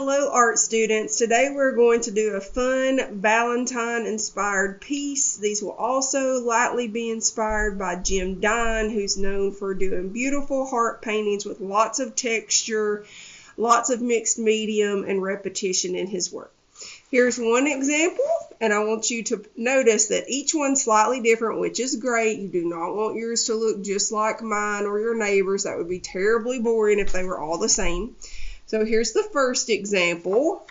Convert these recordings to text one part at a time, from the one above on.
Hello art students, today we're going to do a fun Valentine inspired piece. These will also lightly be inspired by Jim Dine, who's known for doing beautiful heart paintings with lots of texture, lots of mixed medium and repetition in his work. Here's one example, and I want you to notice that each one's slightly different, which is great. You do not want yours to look just like mine or your neighbors. That would be terribly boring if they were all the same. So here's the first example.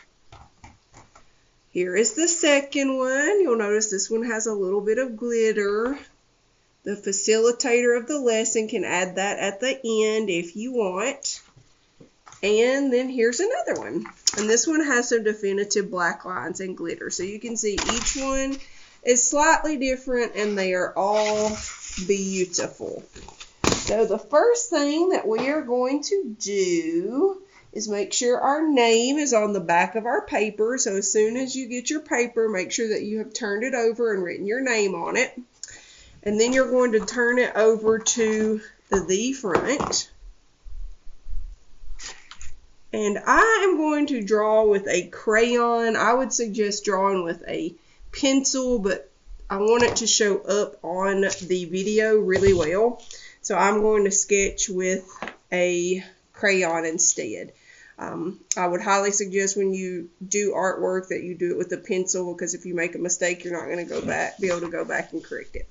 Here is the second one. You'll notice this one has a little bit of glitter. The facilitator of the lesson can add that at the end if you want. And then here's another one. And this one has some definitive black lines and glitter. So you can see each one is slightly different and they are all beautiful. So the first thing that we are going to do is make sure our name is on the back of our paper. So as soon as you get your paper, make sure that you have turned it over and written your name on it. And then you're going to turn it over to the front. And I am going to draw with a crayon. I would suggest drawing with a pencil, but I want it to show up on the video really well. So I'm going to sketch with a crayon instead. I would highly suggest when you do artwork that you do it with a pencil, because if you make a mistake, you're not going to be able to go back and correct it.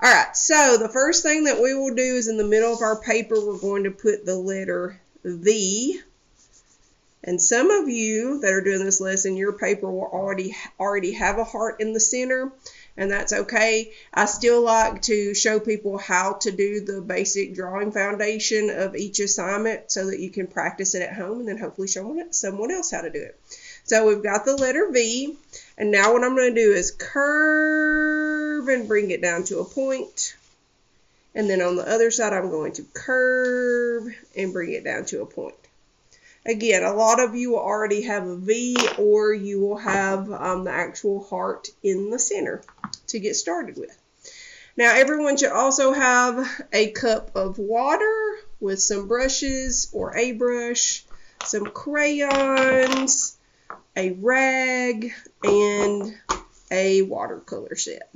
Alright, so the first thing that we will do is in the middle of our paper, we're going to put the letter V. And some of you that are doing this lesson, your paper will already have a heart in the center, and that's okay. I still like to show people how to do the basic drawing foundation of each assignment so that you can practice it at home and then hopefully show someone else how to do it. So we've got the letter V, and now what I'm going to do is curve and bring it down to a point. And then on the other side, I'm going to curve and bring it down to a point. Again, a lot of you will already have a V, or you will have the actual heart in the center to get started with. Now, everyone should also have a cup of water with some brushes or a brush, some crayons, a rag, and a watercolor set.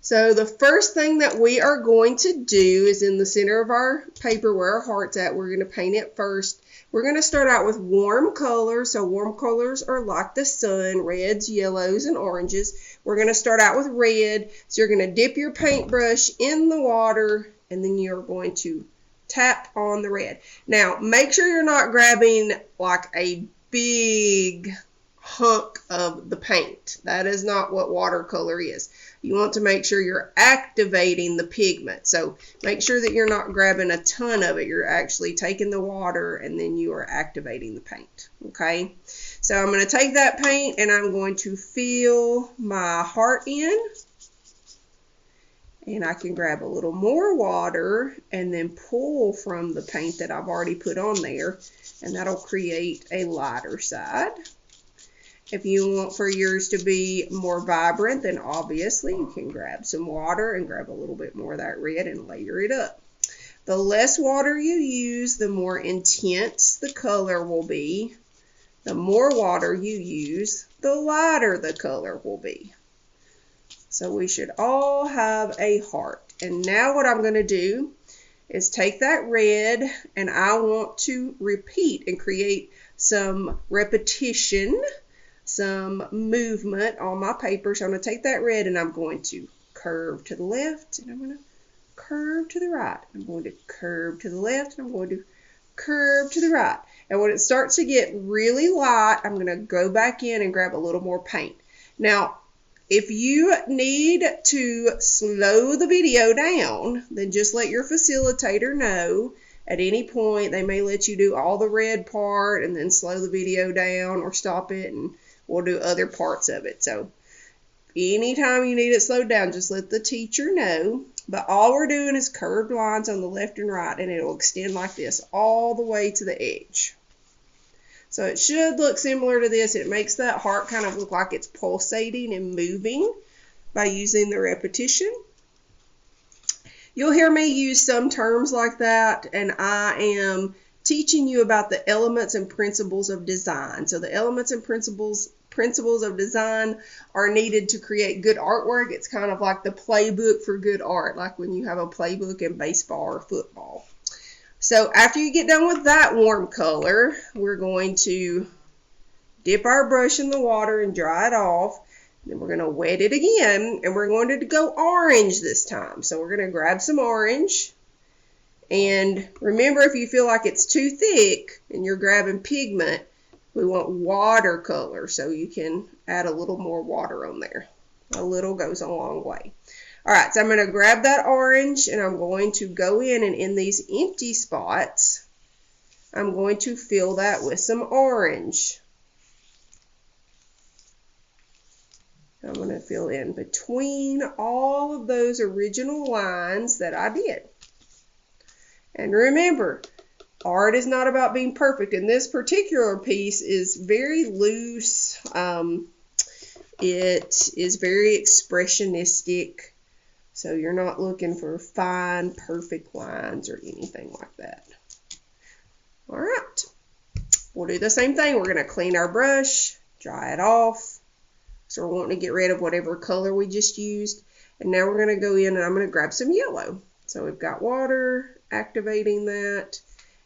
So the first thing that we are going to do is in the center of our paper where our heart's at, we're going to paint it first. We're going to start out with warm colors. So warm colors are like the sun, reds, yellows, and oranges. We're going to start out with red. So you're going to dip your paintbrush in the water, and then you're going to tap on the red. Now, make sure you're not grabbing like a big hunk of the paint. That is not what watercolor is. You want to make sure you're activating the pigment. So make sure that you're not grabbing a ton of it. You're actually taking the water and then you are activating the paint. Okay? So I'm going to take that paint and I'm going to fill my heart in. And I can grab a little more water and then pull from the paint that I've already put on there. And that'll create a lighter side. If you want for yours to be more vibrant, then obviously you can grab some water and grab a little bit more of that red and layer it up. The less water you use, the more intense the color will be. The more water you use, the lighter the color will be. So we should all have a heart. And now what I'm going to do is take that red and I want to repeat and create some repetition, some movement on my paper. So I'm going to take that red and I'm going to curve to the left and I'm going to curve to the right. I'm going to curve to the left and I'm going to curve to the right. And when it starts to get really light, I'm going to go back in and grab a little more paint. Now, if you need to slow the video down, then just let your facilitator know. At any point, they may let you do all the red part and then slow the video down or stop it, and we'll do other parts of it. So anytime you need it slowed down, just let the teacher know. But all we're doing is curved lines on the left and right, and it'll extend like this all the way to the edge. So it should look similar to this. It makes that heart kind of look like it's pulsating and moving by using the repetition. You'll hear me use some terms like that, and I am teaching you about the elements and principles of design. So the elements and principles of design are needed to create good artwork. It's kind of like the playbook for good art, like when you have a playbook in baseball or football. So after you get done with that warm color, we're going to dip our brush in the water and dry it off. Then we're going to wet it again, and we're going to go orange this time. So we're going to grab some orange. And remember, if you feel like it's too thick and you're grabbing pigment, we want watercolor, so you can add a little more water on there. A little goes a long way. All right, so I'm going to grab that orange, and I'm going to go in, and in these empty spots, I'm going to fill that with some orange. I'm going to fill in between all of those original lines that I did. And remember, art is not about being perfect, and this particular piece is very loose. It is very expressionistic, so you're not looking for fine, perfect lines or anything like that. All right, we'll do the same thing. We're going to clean our brush, dry it off. So we're wanting to get rid of whatever color we just used. And now we're going to go in, and I'm going to grab some yellow. So we've got water, activating that.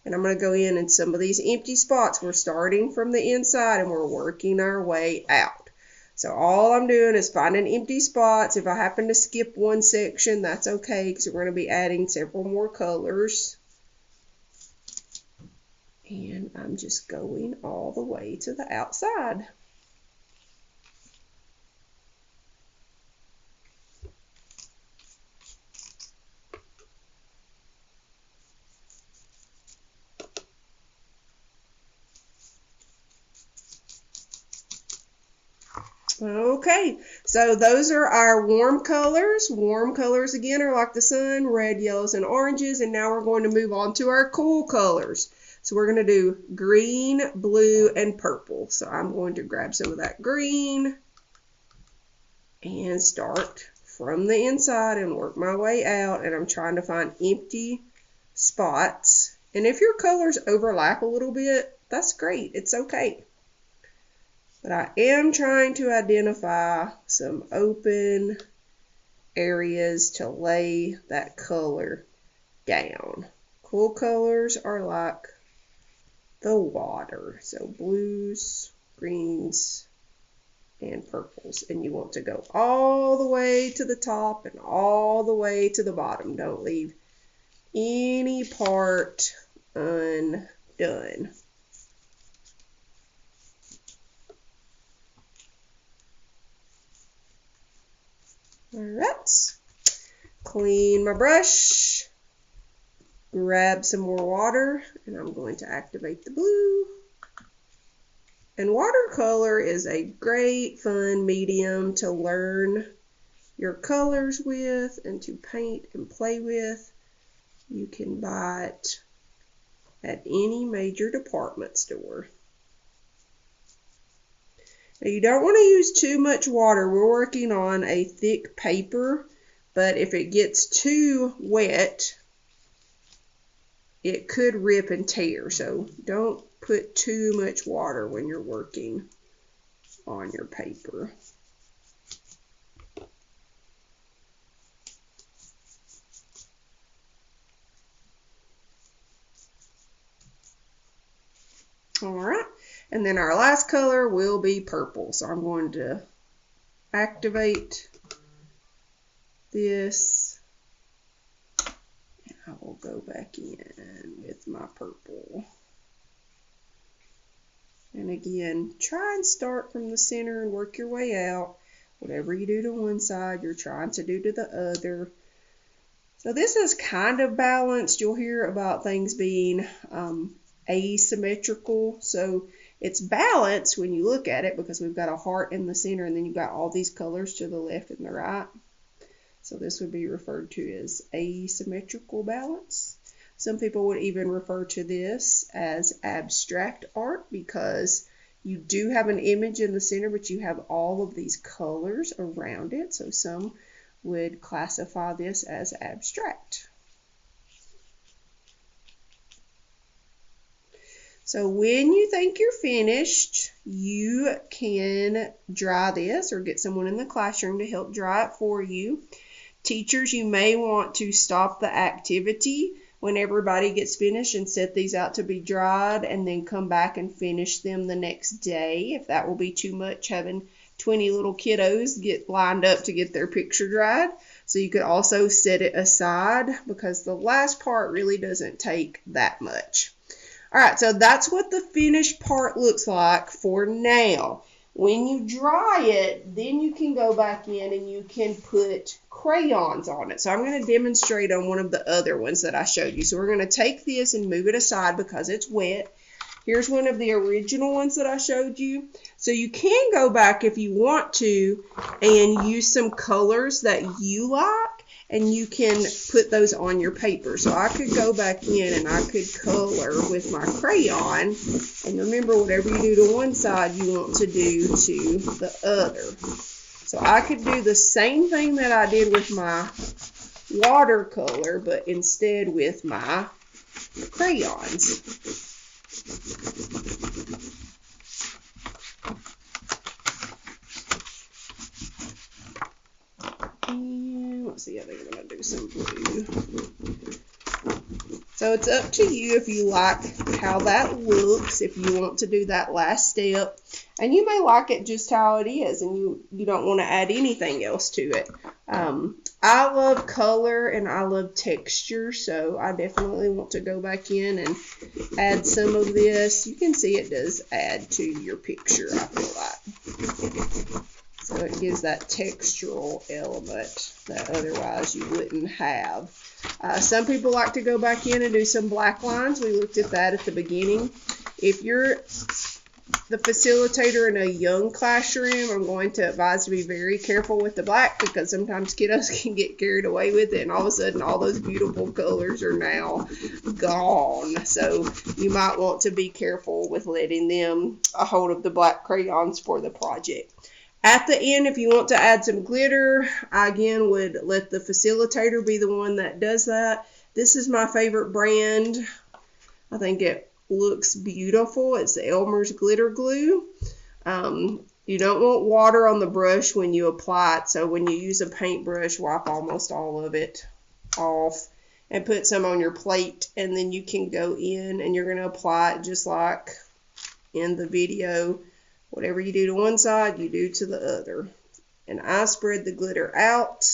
And I'm going to go in some of these empty spots. We're starting from the inside, and we're working our way out. So all I'm doing is finding empty spots. If I happen to skip one section, that's okay, because we're going to be adding several more colors. And I'm just going all the way to the outside. Okay, so those are our warm colors. Warm colors again are like the sun, red, yellows, and oranges. And now we're going to move on to our cool colors. So we're going to do green, blue, and purple. So I'm going to grab some of that green and start from the inside and work my way out. And I'm trying to find empty spots. And if your colors overlap a little bit, that's great. It's okay. But I am trying to identify some open areas to lay that color down. Cool colors are like the water. So blues, greens, and purples. And you want to go all the way to the top and all the way to the bottom. Don't leave any part undone. All right, clean my brush, grab some more water, and I'm going to activate the blue. And watercolor is a great, fun medium to learn your colors with and to paint and play with. You can buy it at any major department store. Now you don't want to use too much water. We're working on a thick paper, but if it gets too wet, it could rip and tear. So don't put too much water when you're working on your paper. All right, and then our last color will be purple. So I'm going to activate this, and I will go back in with my purple. And again, try and start from the center and work your way out. Whatever you do to one side, you're trying to do to the other. So this is kind of balanced. You'll hear about things being asymmetrical. So it's balanced when you look at it because we've got a heart in the center and then you've got all these colors to the left and the right. So this would be referred to as asymmetrical balance. Some people would even refer to this as abstract art because you do have an image in the center, but you have all of these colors around it. So some would classify this as abstract. So when you think you're finished, you can dry this or get someone in the classroom to help dry it for you. Teachers, you may want to stop the activity when everybody gets finished and set these out to be dried and then come back and finish them the next day, if that will be too much having 20 little kiddos get lined up to get their picture dried. So you could also set it aside because the last part really doesn't take that much. All right, so that's what the finished part looks like for now. When you dry it, then you can go back in and you can put crayons on it. So I'm going to demonstrate on one of the other ones that I showed you. So we're going to take this and move it aside because it's wet. Here's one of the original ones that I showed you. So you can go back if you want to and use some colors that you like, and you can put those on your paper. So I could go back in and I could color with my crayon. And remember, whatever you do to one side, you want to do to the other. So I could do the same thing that I did with my watercolor, but instead with my crayons. And let's see, I think I'm going to do some blue. So it's up to you if you like how that looks, if you want to do that last step. And you may like it just how it is, and you don't want to add anything else to it. I love color and I love texture, so I definitely want to go back in and add some of this. You can see it does add to your picture, I feel like. So it gives that textural element that otherwise you wouldn't have. Some people like to go back in and do some black lines. We looked at that at the beginning. If you're the facilitator in a young classroom, I'm going to advise to be very careful with the black because sometimes kiddos can get carried away with it and all of a sudden all those beautiful colors are now gone. So you might want to be careful with letting them a hold of the black crayons for the project. At the end, if you want to add some glitter, I again would let the facilitator be the one that does that. This is my favorite brand. I think it looks beautiful. It's the Elmer's Glitter Glue. You don't want water on the brush when you apply it, so when you use a paintbrush, wipe almost all of it off and put some on your plate, and then you can go in and you're going to apply it just like in the video. Whatever you do to one side, you do to the other. And I spread the glitter out.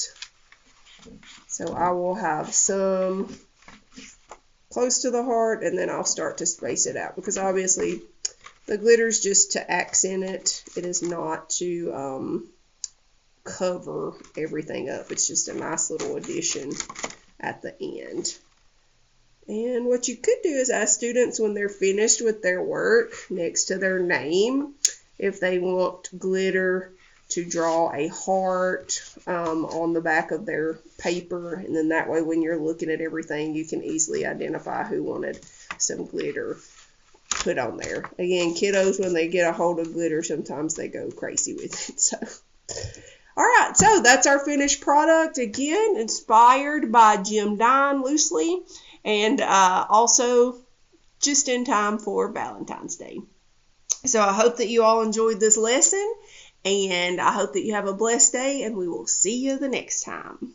So I will have some close to the heart, and then I'll start to space it out. Because obviously, the glitter is just to accent it. It is not to cover everything up. It's just a nice little addition at the end. And what you could do is ask students when they're finished with their work next to their name, if they want glitter to draw a heart on the back of their paper, and then that way when you're looking at everything you can easily identify who wanted some glitter put on there. Again, kiddos, when they get a hold of glitter, sometimes they go crazy with it. So, all right, so that's our finished product. Again, inspired by Jim Dine loosely, and also just in time for Valentine's Day. So I hope that you all enjoyed this lesson, and I hope that you have a blessed day, and we will see you the next time.